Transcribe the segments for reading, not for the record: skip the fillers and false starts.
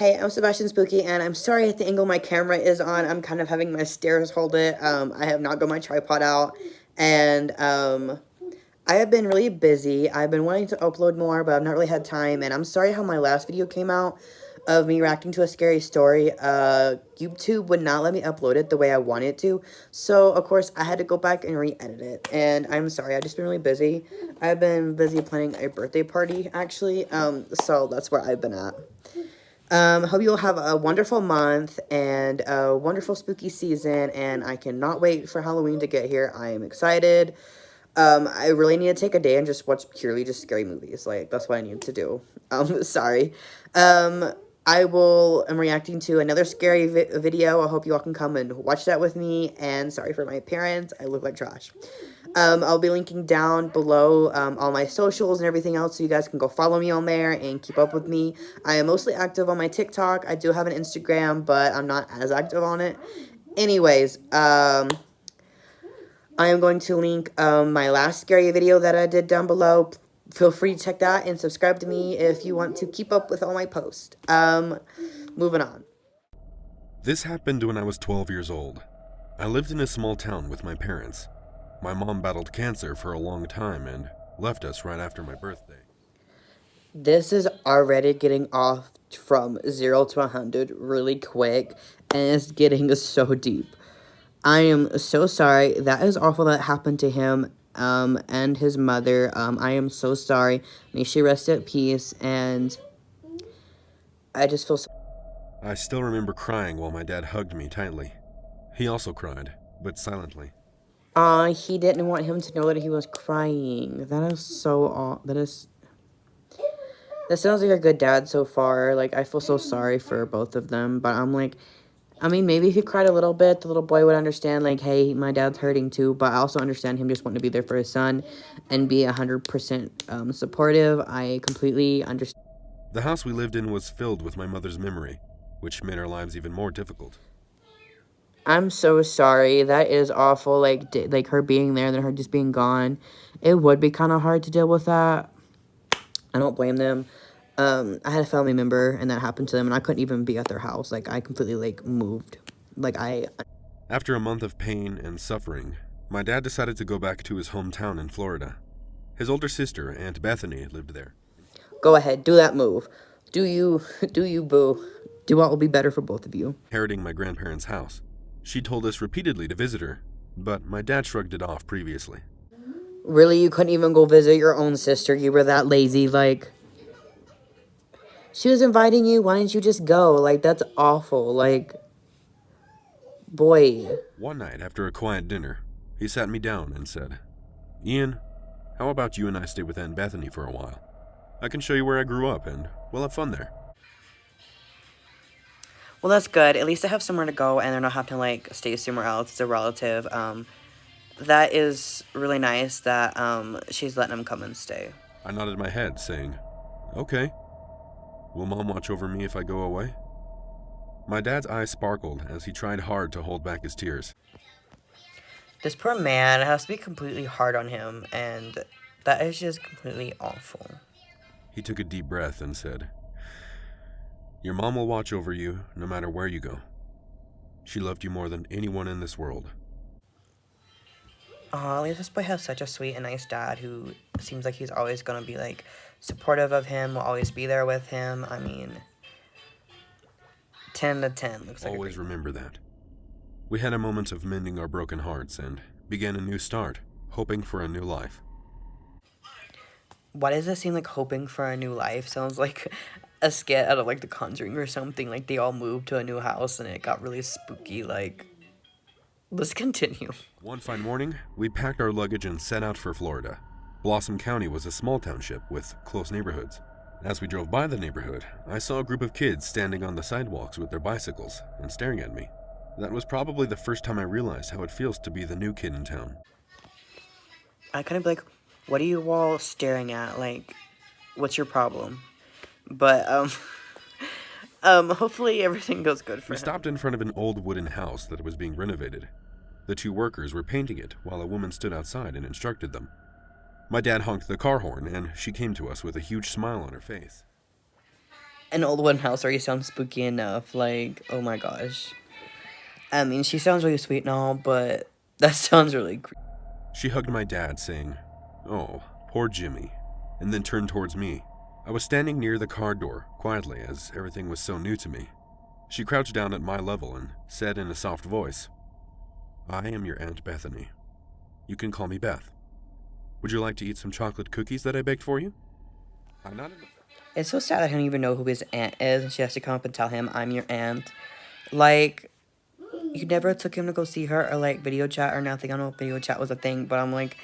Hey, I'm Sebastian Spooky, and I'm sorry at the angle my camera is on. I'm kind of having my stairs hold it. I have not got my tripod out, and I have been really busy. I've been wanting to upload more, but I've not really had time, and I'm sorry how my last video came out of me reacting to a scary story. YouTube would not let me upload it the way I wanted to, so of course I had to go back and re-edit it, and I'm sorry, I've just been really busy. I've been busy planning a birthday party, actually, so that's where I've been at. Hope you'll have a wonderful month and a wonderful spooky season, and I cannot wait for Halloween to get here. I am excited. I really need to take a day and just watch purely just scary movies. Like, that's what I need to do. Sorry. I'm reacting to another scary video. I hope you all can come and watch that with me, and sorry for my appearance. I look like trash. I'll be linking down below all my socials and everything else, so you guys can go follow me on there and keep up with me. I am mostly active on my TikTok. I do have an Instagram, but I'm not as active on it. Anyways, I am going to link my last scary video that I did down below. Feel free to check that and subscribe to me if you want to keep up with all my posts. Moving on. This happened when I was 12 years old. I lived in a small town with my parents. My mom battled cancer for a long time and left us right after my birthday. This is already getting off from 0 to 100 really quick, and it's getting so deep. I am so sorry. That is awful that happened to him and his mother. I am so sorry. May she rest at peace, and I just feel so... I still remember crying while my dad hugged me tightly. He also cried, but silently. He didn't want him to know that he was crying. That is so that sounds like a good dad so far. Like, I feel so sorry for both of them, but I'm like, I mean, maybe if he cried a little bit, the little boy would understand, like, hey, my dad's hurting too, but I also understand him just wanting to be there for his son and be 100% supportive. I completely understand. The house we lived in was filled with my mother's memory, which made our lives even more difficult. I'm so sorry. That is awful. Like her being there and then her just being gone. It would be kind of hard to deal with that. I don't blame them. I had a family member and that happened to them, and I couldn't even be at their house. Like, I completely, like, moved. After a month of pain and suffering, my dad decided to go back to his hometown in Florida. His older sister, Aunt Bethany, lived there. Go ahead, do that move. Do you, boo. Do what will be better for both of you. Inheriting my grandparents' house. She told us repeatedly to visit her, but my dad shrugged it off previously. Really, you couldn't even go visit your own sister? You were that lazy, like... She was inviting you, why didn't you just go? Like, that's awful, like... Boy. One night, after a quiet dinner, he sat me down and said, "Ian, how about you and I stay with Aunt Bethany for a while? I can show you where I grew up, and we'll have fun there." Well, that's good. At least they have somewhere to go, and they're not having to, like, stay somewhere else. It's a relative. That is really nice that, she's letting them come and stay. I nodded my head, saying, "Okay. Will Mom watch over me if I go away?" My dad's eyes sparkled as he tried hard to hold back his tears. This poor man has to be completely hard on him, and that is just completely awful. He took a deep breath and said, "Your mom will watch over you no matter where you go. She loved you more than anyone in this world." Aw, at least this boy has such a sweet and nice dad who seems like he's always gonna be, like, supportive of him, will always be there with him. I mean, 10 to 10 looks like. Always remember that. We had a moment of mending our broken hearts and began a new start, hoping for a new life. Why does it seem like hoping for a new life? Sounds like a skit out of, like, The Conjuring or something. Like, they all moved to a new house and it got really spooky. Like, let's continue. One fine morning, we packed our luggage and set out for Florida. Blossom County was a small township with close neighborhoods. As we drove by the neighborhood, I saw a group of kids standing on the sidewalks with their bicycles and staring at me. That was probably the first time I realized how it feels to be the new kid in town. I kind of be like, what are you all staring at? Like, what's your problem? But, hopefully everything goes good for him. We stopped in front of an old wooden house that was being renovated. The two workers were painting it while a woman stood outside and instructed them. My dad honked the car horn, and she came to us with a huge smile on her face. An old wooden house already sounds spooky enough. Like, oh my gosh. I mean, she sounds really sweet and all, but that sounds really creepy. She hugged my dad, saying, "Oh, poor Jimmy," and then turned towards me. I was standing near the car door, quietly, as everything was so new to me. She crouched down at my level and said in a soft voice, "I am your Aunt Bethany. You can call me Beth. Would you like to eat some chocolate cookies that I baked for you?" I nodded. It's so sad I don't even know who his aunt is, and she has to come up and tell him, I'm your aunt. Like, you never took him to go see her or, like, video chat or nothing. I don't know if video chat was a thing, but I'm like,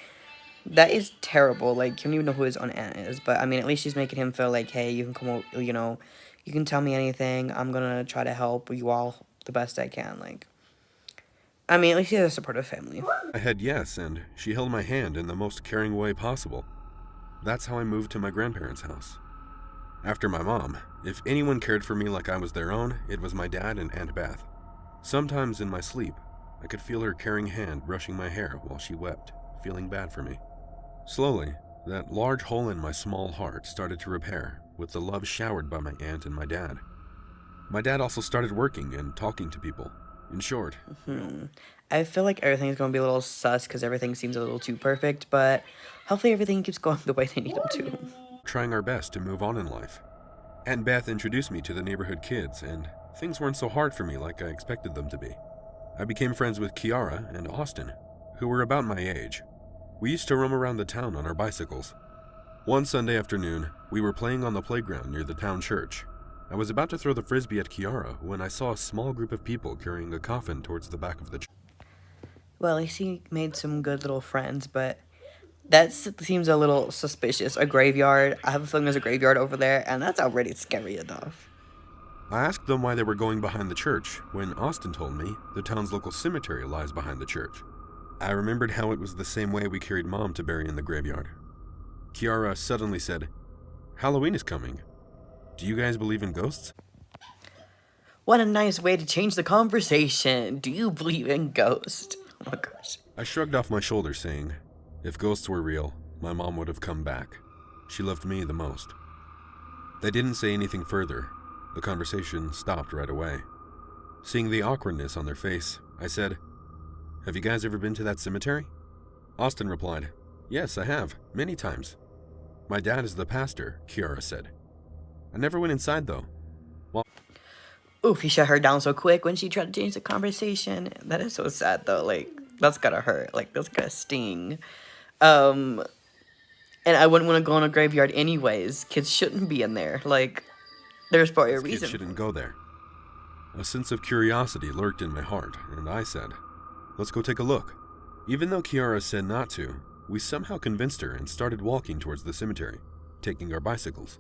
that is terrible. Like, you don't even know who his own aunt is. But, I mean, at least she's making him feel like, hey, you can come over, you know, you can tell me anything. I'm gonna try to help you all the best I can. Like, I mean, at least he has a supportive family. I had yes, and she held my hand in the most caring way possible. That's how I moved to my grandparents' house. After my mom, if anyone cared for me like I was their own, it was my dad and Aunt Beth. Sometimes in my sleep, I could feel her caring hand brushing my hair while she wept, feeling bad for me. Slowly, that large hole in my small heart started to repair with the love showered by my aunt and my dad. My dad also started working and talking to people. In short, I feel like everything's gonna be a little sus because everything seems a little too perfect, but hopefully everything keeps going the way they need them to. trying our best to move on in life. Aunt Beth introduced me to the neighborhood kids, and things weren't so hard for me like I expected them to be. I became friends with Kiara and Austin, who were about my age. We used to roam around the town on our bicycles. One Sunday afternoon, we were playing on the playground near the town church. I was about to throw the frisbee at Kiara when I saw a small group of people carrying a coffin towards the back of the church. Well, at least he made some good little friends, but that seems a little suspicious. A graveyard. I have a feeling there's a graveyard over there, and that's already scary enough. I asked them why they were going behind the church when Austin told me the town's local cemetery lies behind the church. I remembered how it was the same way we carried Mom to bury in the graveyard. Kiara suddenly said, "Halloween is coming. Do you guys believe in ghosts?" What a nice way to change the conversation. Do you believe in ghosts? Oh my gosh. I shrugged off my shoulders, saying, if ghosts were real, my mom would have come back. She loved me the most. They didn't say anything further. The conversation stopped right away. Seeing the awkwardness on their face, I said, "Have you guys ever been to that cemetery?" Austin replied, "Yes, I have, many times." "My dad is the pastor," Kiara said. "I never went inside, though." Oof, he shut her down so quick when she tried to change the conversation. That is so sad, though. Like, that's gotta hurt. Like, that's gotta sting. And I wouldn't want to go in a graveyard anyways. Kids shouldn't be in there. Like, there's probably a reason. Kids shouldn't go there. A sense of curiosity lurked in my heart, and I said, "Let's go take a look." Even though Kiara said not to, we somehow convinced her and started walking towards the cemetery, taking our bicycles.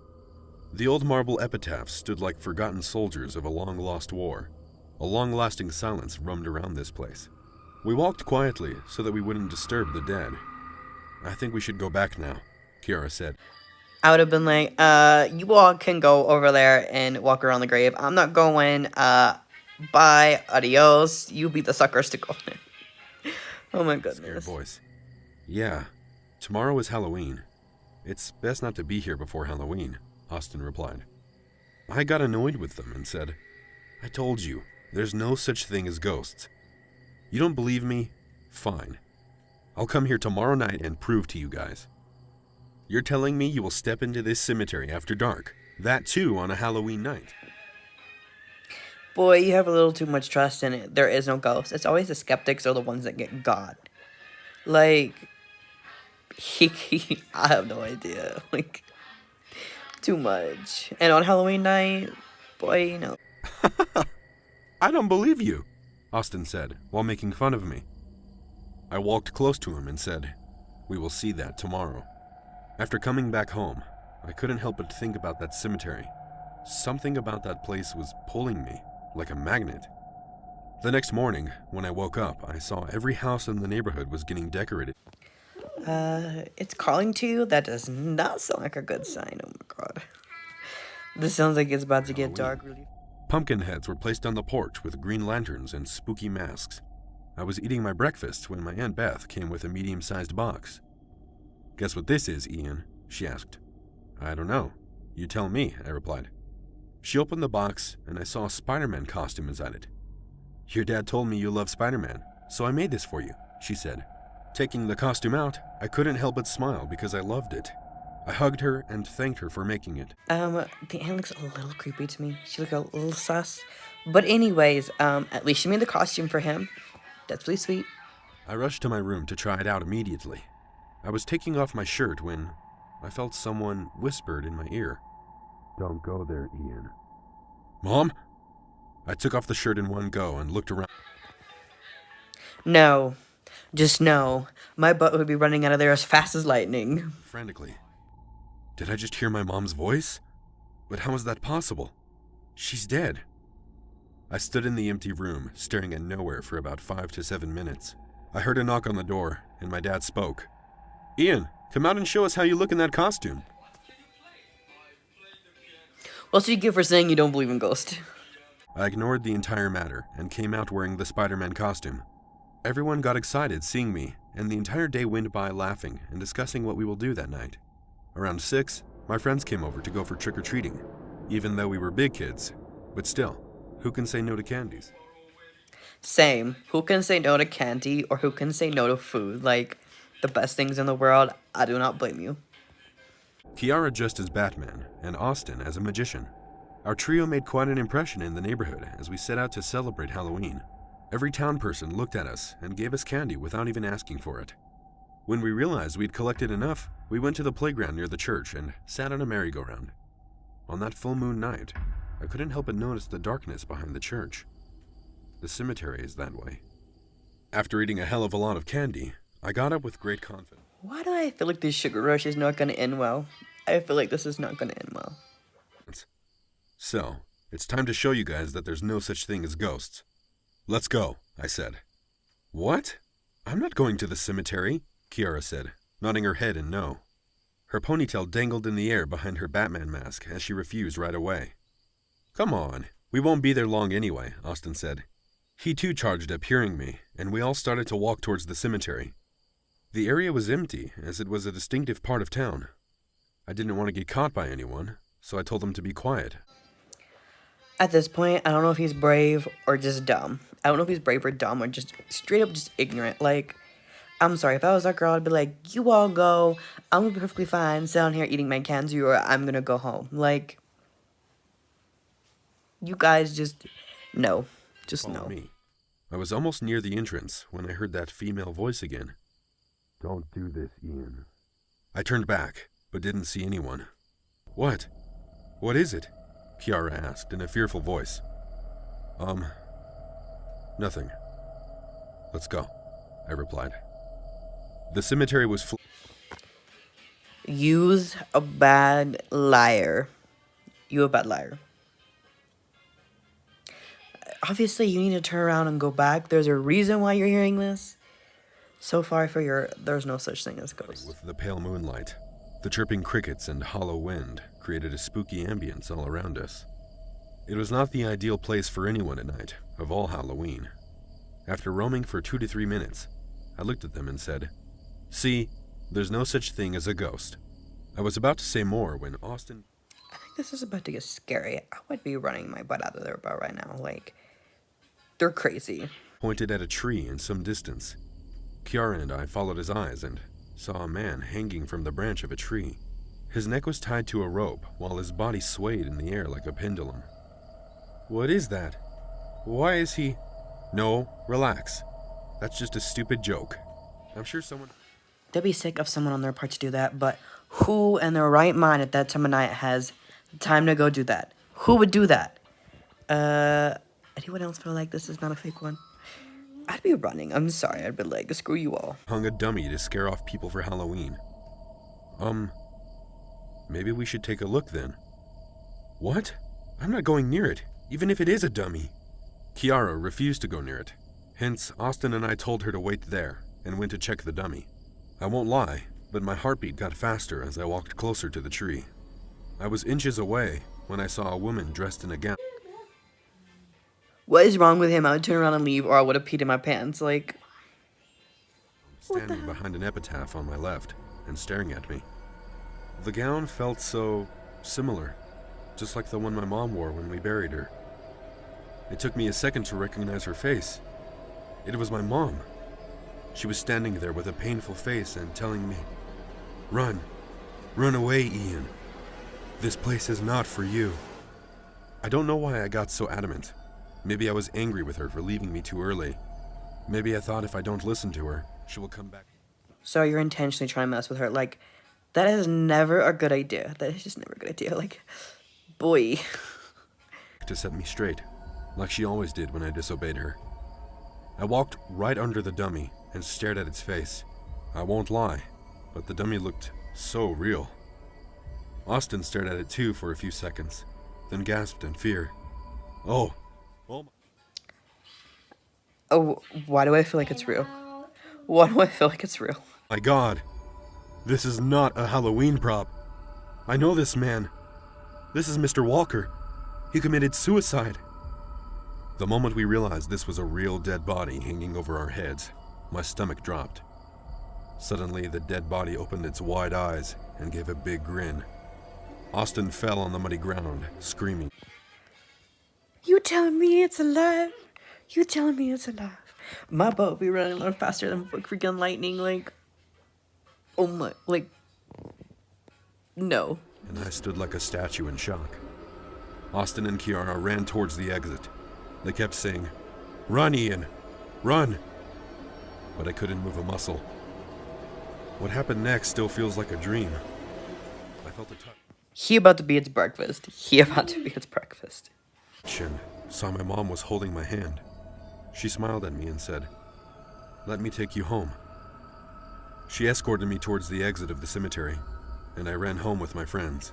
The old marble epitaphs stood like forgotten soldiers of a long-lost war. A long-lasting silence roamed around this place. We walked quietly so that we wouldn't disturb the dead. "I think we should go back now," Kiara said. I would have been like, you all can go over there and walk around the grave. I'm not going. Bye. Adios. You be the suckers to go there. Oh my goodness. Scared voice. "Yeah, tomorrow is Halloween. It's best not to be here before Halloween," Austin replied. I got annoyed with them and said, "I told you, there's no such thing as ghosts. You don't believe me? Fine. I'll come here tomorrow night and prove to you guys. You're telling me you will step into this cemetery after dark, that too on a Halloween night?" Boy, you have a little too much trust in it. There is no ghost. It's always the skeptics or the ones that get got. Like, I have no idea. Like, too much. And on Halloween night, boy, you know. "I don't believe you," Austin said, while making fun of me. I walked close to him and said, "We will see that tomorrow." After coming back home, I couldn't help but think about that cemetery. Something about that place was pulling me, like a magnet. The next morning, when I woke up, I saw every house in the neighborhood was getting decorated. It's calling to you? That does not sound like a good sign. Oh my god. This sounds like it's about to get dark really. Pumpkin heads were placed on the porch with green lanterns and spooky masks. I was eating my breakfast when my Aunt Beth came with a medium-sized box. "Guess what this is, Ian?" she asked. "I don't know. You tell me," I replied. She opened the box, and I saw a Spider-Man costume inside it. "Your dad told me you love Spider-Man, so I made this for you," she said. Taking the costume out, I couldn't help but smile because I loved it. I hugged her and thanked her for making it. The aunt looks a little creepy to me. She looked a little sus. But anyways, at least she made the costume for him. That's really sweet. I rushed to my room to try it out immediately. I was taking off my shirt when I felt someone whispered in my ear. "Don't go there, Ian." "Mom?" I took off the shirt in one go and looked around. No. Just no. My butt would be running out of there as fast as lightning. Frantically. Did I just hear my mom's voice? But how is that possible? She's dead. I stood in the empty room, staring at nowhere for about 5 to 7 minutes. I heard a knock on the door, and my dad spoke. "Ian, come out and show us how you look in that costume." What's you give for saying you don't believe in ghosts? I ignored the entire matter and came out wearing the Spider-Man costume. Everyone got excited seeing me, and the entire day went by laughing and discussing what we will do that night. Around 6, my friends came over to go for trick-or-treating, even though we were big kids. But still, who can say no to candies? Same. Who can say no to candy or who can say no to food? Like, the best things in the world, I do not blame you. Kiara dressed as Batman and Austin as a magician. Our trio made quite an impression in the neighborhood as we set out to celebrate Halloween. Every town person looked at us and gave us candy without even asking for it. When we realized we'd collected enough, we went to the playground near the church and sat on a merry-go-round. On that full moon night, I couldn't help but notice the darkness behind the church. The cemetery is that way. After eating a hell of a lot of candy, I got up with great confidence. Why do I feel like this sugar rush is not going to end well? I feel like this is not going to end well. So, it's time to show you guys that there's no such thing as ghosts. "Let's go," I said. "What? I'm not going to the cemetery," Kiara said, nodding her head in no. Her ponytail dangled in the air behind her Batman mask as she refused right away. "Come on, we won't be there long anyway," Austin said. He too charged up hearing me, and we all started to walk towards the cemetery. The area was empty, as it was a distinctive part of town. I didn't want to get caught by anyone, so I told them to be quiet. At this point, I don't know if he's brave or just dumb. I don't know if he's brave or dumb or just straight up just ignorant. Like, I'm sorry, if I was that girl, I'd be like, you all go. I'm gonna be perfectly fine sitting here eating my candy or I'm gonna go home. Like, you guys just, no. Just Follow no. me. I was almost near the entrance when I heard that female voice again. "Don't do this, Ian." I turned back, but didn't see anyone. "What? What is it?" Kiara asked in a fearful voice. Nothing. "Let's go," I replied. The cemetery was full. Use a bad liar. You a bad liar. Obviously, you need to turn around and go back. There's a reason why you're hearing this. So far, I figure there's no such thing as ghosts. With the pale moonlight, the chirping crickets and hollow wind created a spooky ambience all around us. It was not the ideal place for anyone at night, of all Halloween. After roaming for 2 to 3 minutes, I looked at them and said, "See, there's no such thing as a ghost." I was about to say more when Austin... I think this is about to get scary. I would be running my butt out of there about right now. Like, they're crazy. Pointed at a tree in some distance. Kiara and I followed his eyes and saw a man hanging from the branch of a tree. His neck was tied to a rope while his body swayed in the air like a pendulum. "What is that? Why is he..." "No, relax. That's just a stupid joke. I'm sure someone..." They'd be sick of someone on their part to do that, but who in their right mind at that time of night has time to go do that? Who would do that? Anyone else feel like this is not a fake one? I'd be running. I'm sorry. I'd be like, screw you all. Hung a dummy to scare off people for Halloween. Maybe we should take a look then. "What? I'm not going near it, even if it is a dummy." Kiara refused to go near it. Hence, Austin and I told her to wait there and went to check the dummy. I won't lie, but my heartbeat got faster as I walked closer to the tree. I was inches away when I saw a woman dressed in a gown. What is wrong with him? I would turn around and leave, or I would have peed in my pants. Like, Standing behind an epitaph on my left and staring at me. The gown felt so similar. just like the one my mom wore when we buried her. It took me a second to recognize her face. It was my mom. She was standing there with a painful face and telling me, "Run. Run away, Ian. This place is not for you." I don't know why I got so adamant. Maybe I was angry with her for leaving me too early. Maybe I thought if I don't listen to her, she will come back. So you're intentionally trying to mess with her. Like, that is never a good idea. That is just never a good idea. Like, boy. To set me straight, like she always did when I disobeyed her. I walked right under the dummy and stared at its face. I won't lie, but the dummy looked so real. Austin stared at it too for a few seconds, then gasped in fear. Oh my. Oh, why do I feel like it's real? Why do I feel like it's real? My God, this is not a Halloween prop. I know this man. This is Mr. Walker. He committed suicide. The moment we realized this was a real dead body hanging over our heads, my stomach dropped. Suddenly, the dead body opened its wide eyes and gave a big grin. Austin fell on the muddy ground, screaming. You telling me it's alive? You telling me it's alive? My boat be running a little faster than freaking lightning, like, oh my, like, no. And I stood like a statue in shock. Austin and Kiara ran towards the exit. They kept saying, "Run, Ian, run!" But I couldn't move a muscle. What happened next still feels like a dream. I felt a touch. He about to be its breakfast. He about to be its breakfast. And saw my mom was holding my hand. She smiled at me and said, "Let me take you home." She escorted me towards the exit of the cemetery, and I ran home with my friends.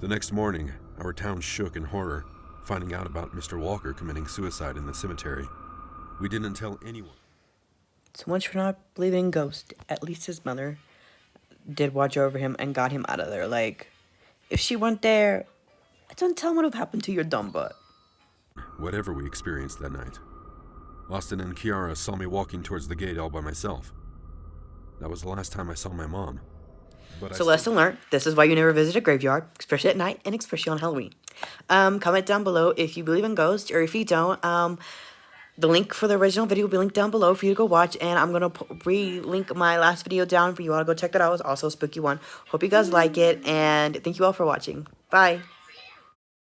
The next morning, our town shook in horror, finding out about Mr. Walker committing suicide in the cemetery. We didn't tell anyone. So much for not believing in ghosts. At least his mother did watch over him and got him out of there. Like, if she went there, don't tell him what would have happened to your dumb butt. Whatever we experienced that night, Austin and Kiara saw me walking towards the gate all by myself. That was the last time I saw my mom. So lesson learned, this is why you never visit a graveyard, especially at night and especially on Halloween. Comment down below if you believe in ghosts, or if you don't. The link for the original video will be linked down below for you to go watch, and I'm going to re-link my last video down for you all to go check that out. It was also a spooky one. Hope you guys like it, and thank you all for watching. Bye!